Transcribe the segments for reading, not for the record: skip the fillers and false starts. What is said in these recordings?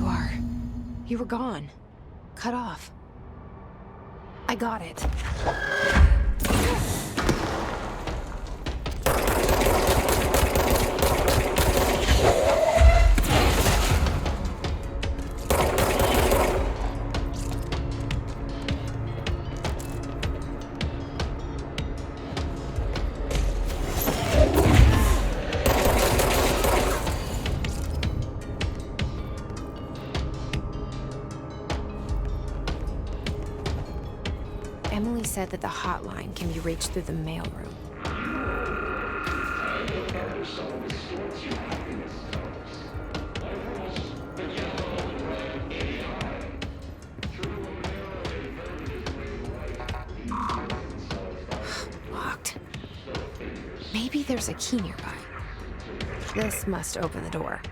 you are. You were gone. Cut off. I got it. Emily said that the hotline can be reached through the mailroom. Locked. Maybe there's a key nearby. This must open the door.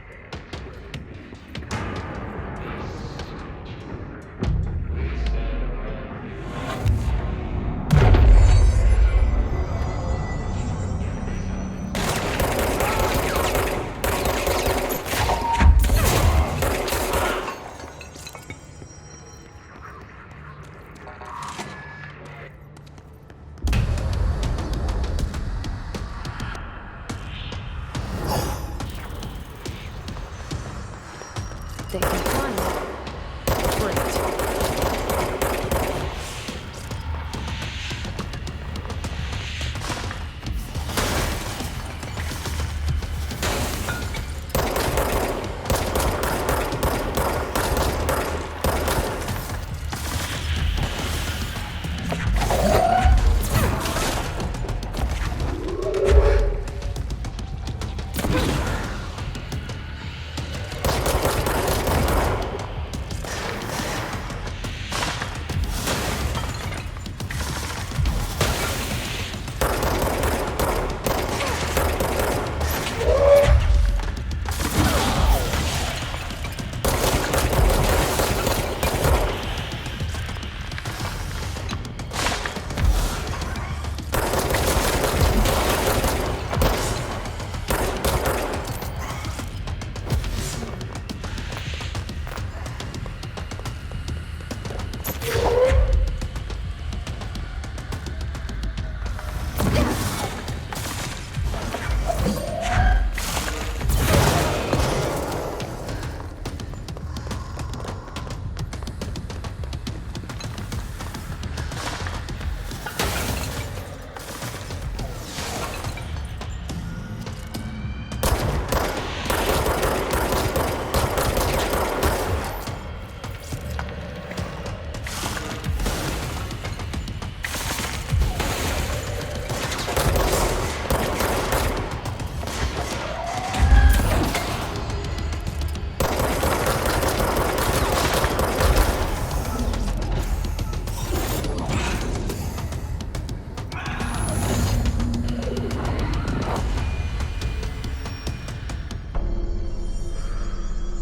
They can climb it. Great.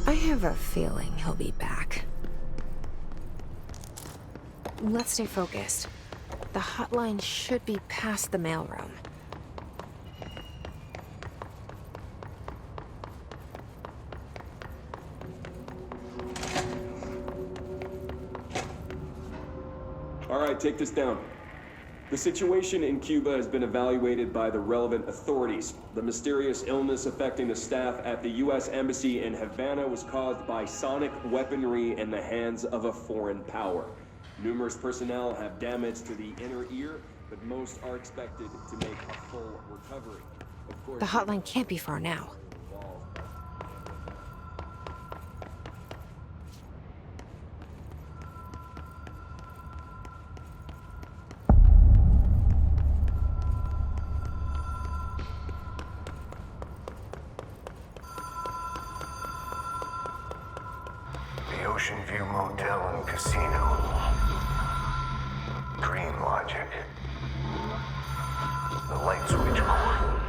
I have a feeling he'll be back. Let's stay focused. The hotline should be past the mailroom. All right, take this down. The situation in Cuba has been evaluated by the relevant authorities. The mysterious illness affecting the staff at the U.S. Embassy in Havana was caused by sonic weaponry in the hands of a foreign power. Numerous personnel have damage to the inner ear, but most are expected to make a full recovery. Of course, The hotline can't be far now. Ocean View Motel and Casino. Green logic. The light switch cord.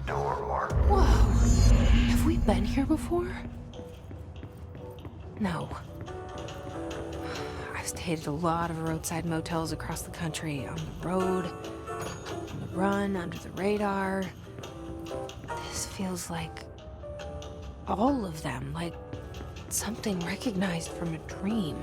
Door marked. Whoa! Have we been here before? No. I've stayed at a lot of roadside motels across the country, on the road, on the run, under the radar. This feels like All of them, like something recognized from a dream.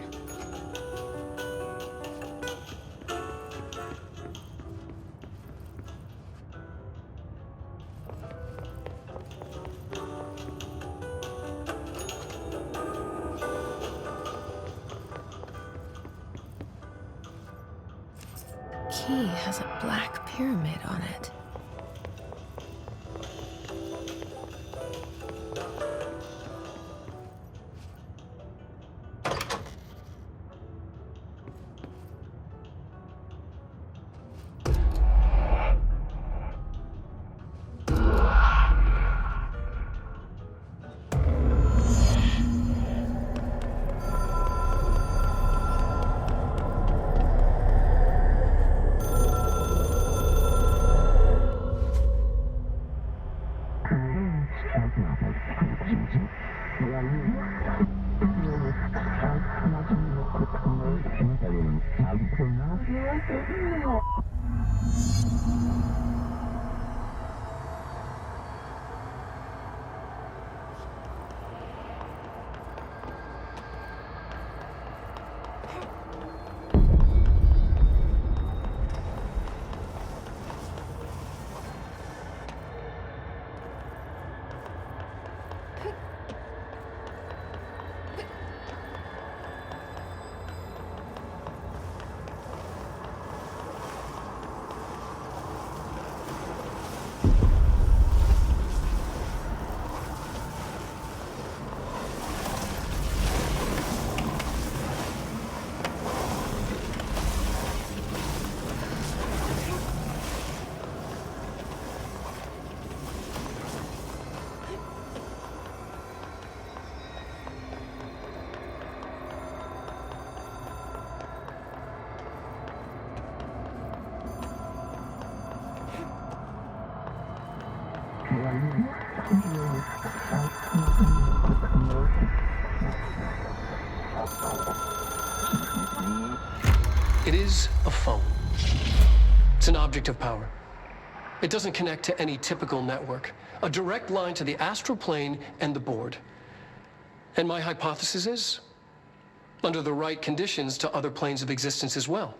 Key has a black pyramid on it. It is a phone. It's an object of power. It doesn't connect to any typical network. A direct line to the astral plane and the board. And my hypothesis is, under the right conditions, to other planes of existence as well.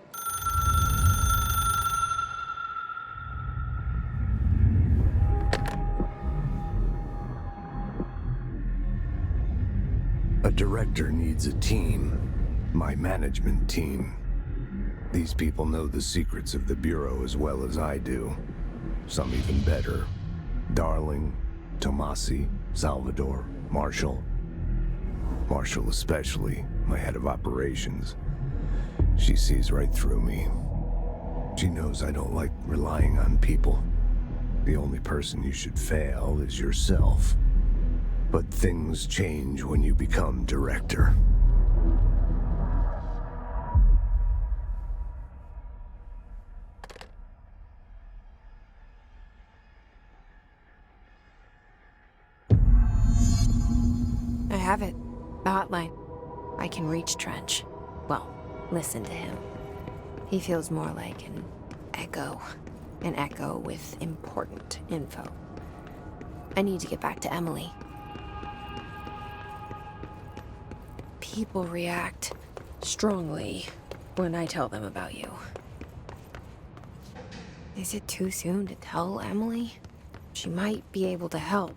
A director needs a team. My management team. These people know the secrets of the Bureau as well as I do. Some even better. Darling, Tomasi, Salvador, Marshall. Marshall especially, my head of operations. She sees right through me. She knows I don't like relying on people. The only person you should fail is yourself. But things change when you become director. I have it. The hotline. I can reach Trench. Well, listen to him. He feels more like an echo. An echo with important info. I need to get back to Emily. People react strongly when I tell them about you. Is it too soon to tell Emily? She might be able to help.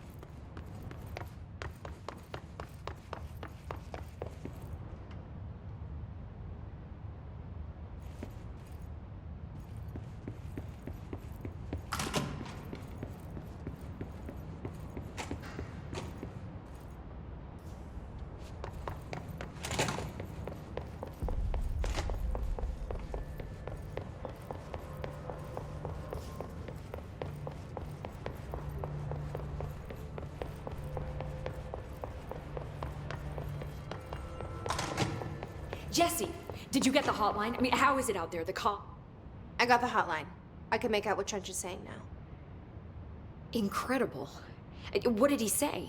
Jesse, did you get the hotline? I mean, how is it out there, the call? I got the hotline. I can make out what Trench is saying now. Incredible. What did he say?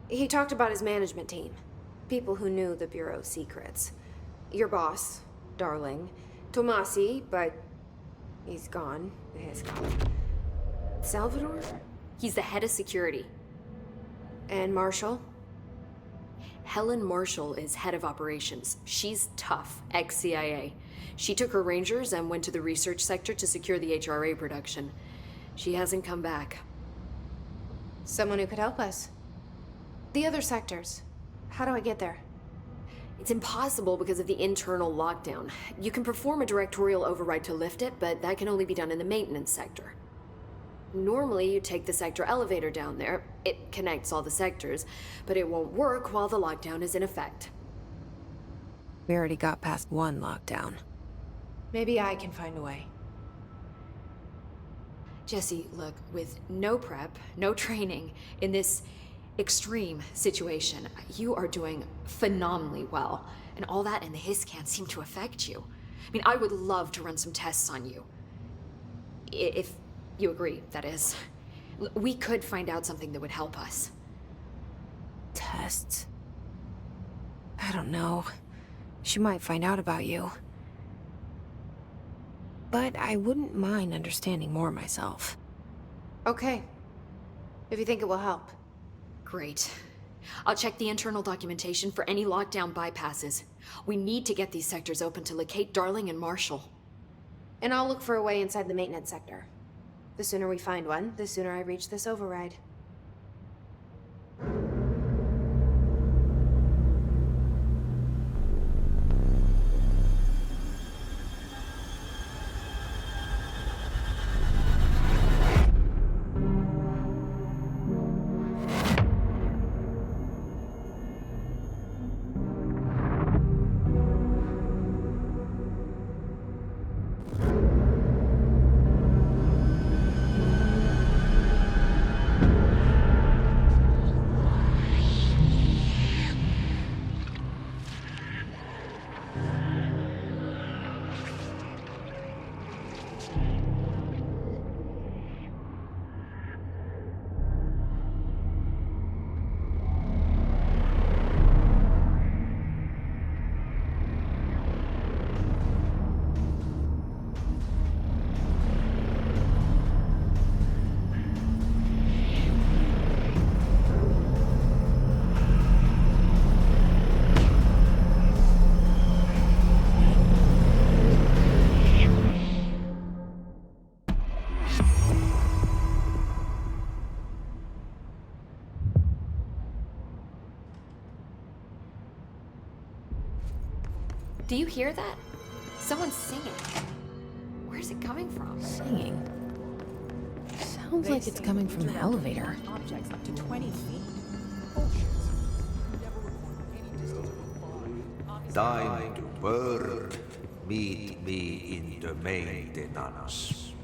He talked about his management team. People who knew the Bureau's secrets. Your boss, Darling. Tomasi, but he's gone. He's gone. Salvador? He's the head of security. And Marshall? Helen Marshall is head of operations. She's tough, ex-CIA. She took her Rangers and went to the research sector to secure the HRA production. She hasn't come back. Someone who could help us. The other sectors. How do I get there? It's impossible because of the internal lockdown. You can perform a directorial override to lift it, but that can only be done in the maintenance sector. Normally, you take the sector elevator down there. It connects all the sectors, but it won't work while the lockdown is in effect. We already got past one lockdown. Maybe I can find a way. Jesse, look, with no prep, no training, in this extreme situation, you are doing phenomenally well. And all that and the hiss can't seem to affect you. I mean, I would love to run some tests on you. If you agree, that is. We could find out something that would help us. Tests? I don't know. She might find out about you. But I wouldn't mind understanding more myself. Okay. If you think it will help. Great. I'll check the internal documentation for any lockdown bypasses. We need to get these sectors open to locate Darling and Marshall. And I'll look for a way inside the maintenance sector. The sooner we find one, the sooner I reach this override. Do you hear that? Someone's singing. Where's it coming from? Singing? Sounds like it's coming from the elevator. Objects up to 20 feet. Time to work. Meet me in the maintenance.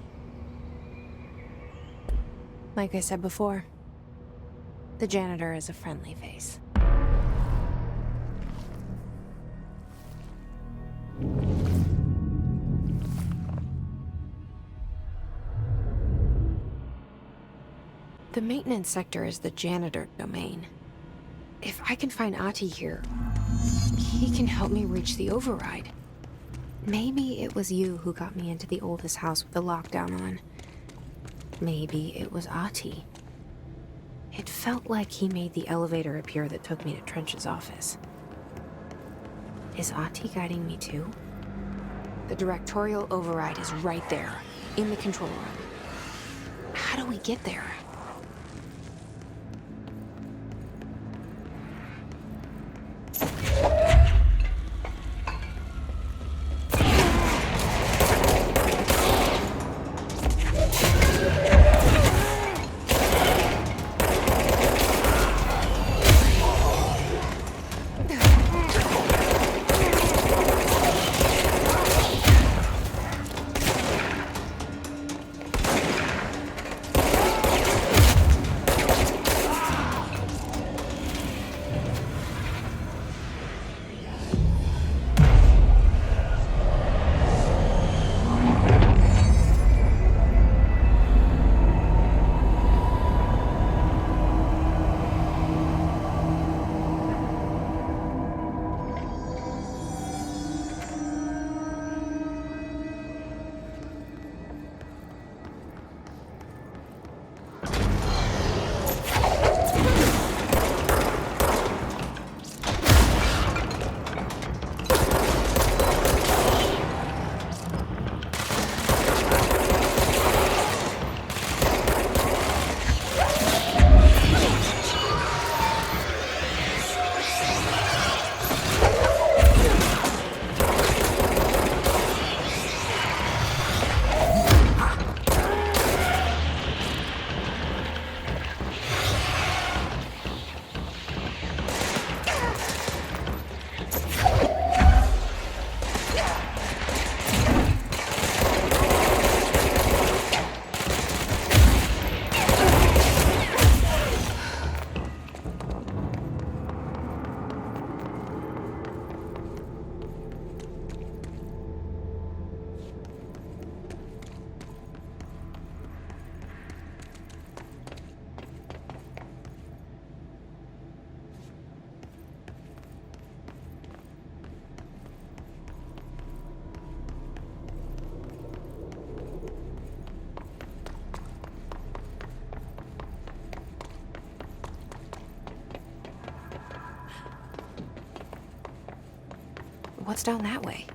Like I said before, the janitor is a friendly face. The maintenance sector is the janitor domain. If I can find Ahti here, he can help me reach the override. Maybe it was you who got me into the oldest house with the lockdown on. Maybe it was Ahti. It felt like he made the elevator appear that took me to Trench's office. Is Ahti guiding me too? The directorial override is right there, in the control room. How do we get there? What's down that way?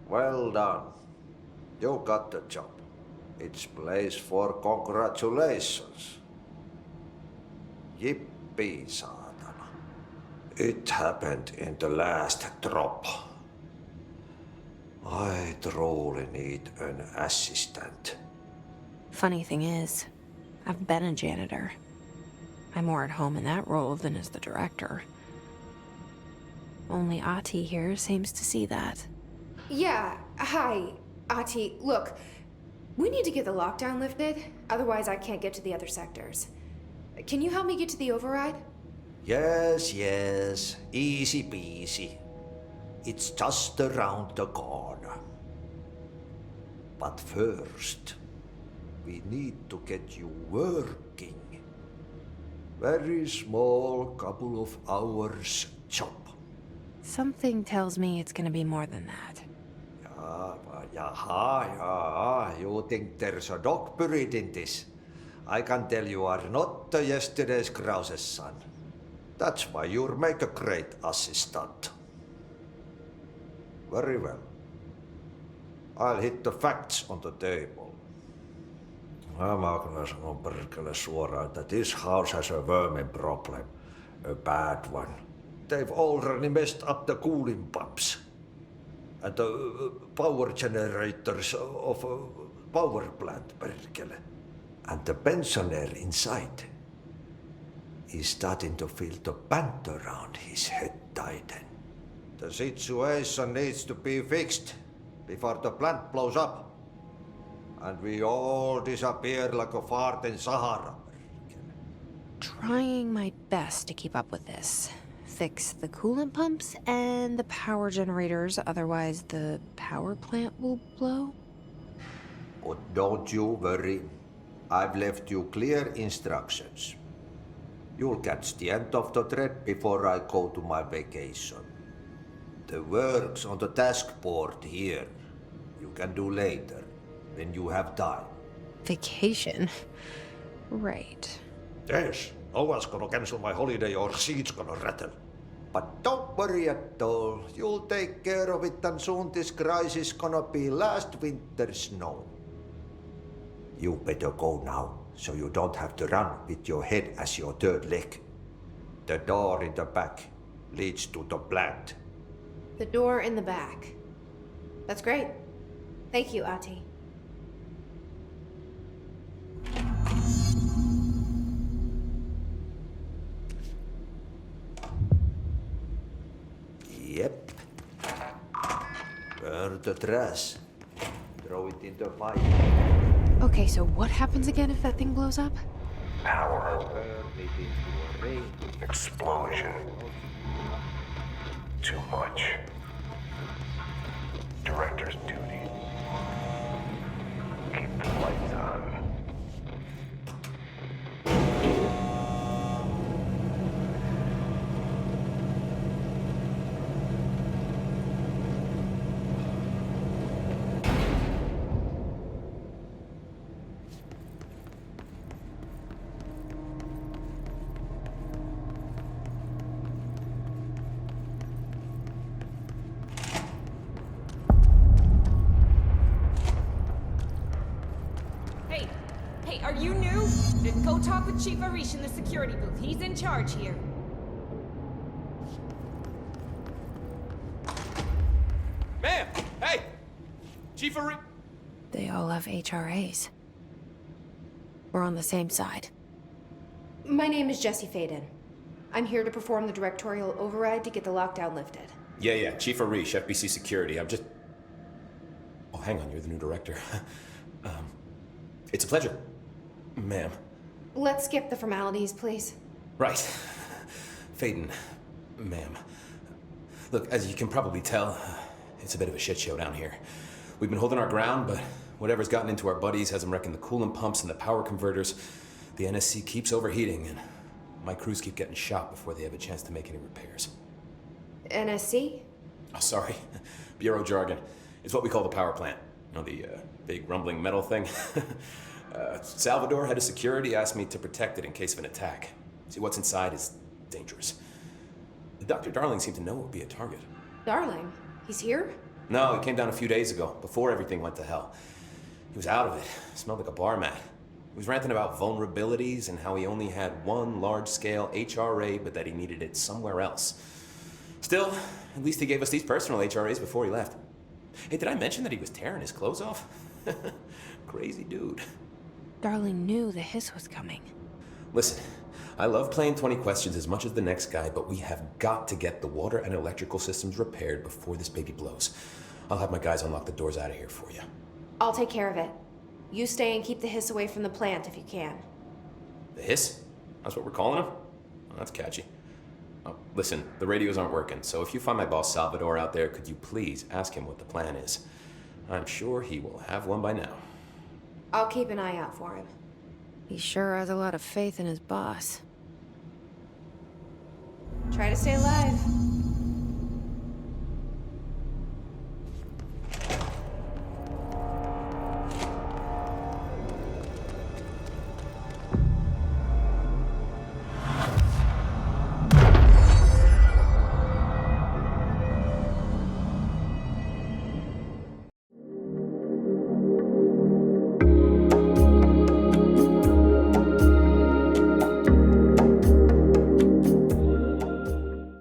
Well done. You got the job. It's place for congratulations. Yippee, saatana. It happened in the last drop. I truly need an assistant. Funny thing is, I've been a janitor. I'm more at home in that role than as the director. Only Ati here seems to see that. Yeah, hi, Ati. Look, we need to get the lockdown lifted, otherwise I can't get to the other sectors. Can you help me get to the override? Yes, yes. Easy peasy. It's just around the corner. But first, we need to get you working. Very small, couple of hours job. Something tells me it's gonna be more than that. Yeah. You think there's a dog buried in this? I can tell you are not yesterday's Krause's son. That's why you'll make a great assistant. Very well. I'll hit the facts on the table. Mä kyllä sanon perkele suoraan, että this house has a vermin problem. A bad one. They've already messed up the cooling pumps. And the power generators of a power plant, perkele. And the pensioner inside is starting to feel the band around his head tighten. The situation needs to be fixed before the plant blows up. And we all disappear like a fart in Sahara. Trying my best to keep up with this. Fix the coolant pumps and the power generators, otherwise the power plant will blow. But don't you worry. I've left you clear instructions. You'll catch the end of the thread before I go to my vacation. The work's on the task board here. You can do later, when you have time. Vacation? Right. Yes, no one's gonna cancel my holiday or seat's gonna rattle. But don't worry at all. You'll take care of it and soon this crisis gonna be last winter's snow. You better go now, so you don't have to run with your head as your third leg. The door in the back leads to the plant. The door in the back. That's great. Thank you, Ati. Yep. Burn the trash. Throw it in the fire. Okay, so what happens again if that thing blows up? Power. Burn it into a rain. Explosion. Too much. Director's duty. Keep the lights on. Hey, are you new? Then go talk with Chief Arish in the security booth. He's in charge here. Ma'am! Hey! Chief Arish... They all have HRAs. We're on the same side. My name is Jesse Faden. I'm here to perform the directorial override to get the lockdown lifted. Yeah, Chief Arish, FBC Security. I'm just... Oh, hang on, you're the new director. It's a pleasure, ma'am. Let's skip the formalities, please. Right. Faden, ma'am. Look, as you can probably tell, it's a bit of a shit show down here. We've been holding our ground, but whatever's gotten into our buddies has them wrecking the coolant pumps and the power converters. The NSC keeps overheating, and My crews keep getting shot before they have a chance to make any repairs. NSC? Oh, sorry. Bureau jargon. It's what we call the power plant. You know, the big rumbling metal thing? Salvador, head of security, asked me to protect it in case of an attack. See, what's inside is dangerous. Dr. Darling seemed to know it would be a target. Darling? He's here? No, he came down a few days ago, before everything went to hell. He was out of it. Smelled like a bar mat. He was ranting about vulnerabilities and how he only had one large-scale HRA, but that he needed it somewhere else. Still, at least he gave us these personal HRAs before he left. Hey, did I mention that he was tearing his clothes off? Crazy dude. Darling knew the hiss was coming. Listen, I love playing 20 questions as much as the next guy, but we have got to get the water and electrical systems repaired before this baby blows. I'll have my guys unlock the doors out of here for you. I'll take care of it. You stay and keep the hiss away from the plant if you can. The hiss? That's what we're calling him? Oh, that's catchy. Oh, listen, the radios aren't working, so if you find my boss Salvador out there, could you please ask him what the plan is? I'm sure he will have one by now. I'll keep an eye out for him. He sure has a lot of faith in his boss. Try to stay alive.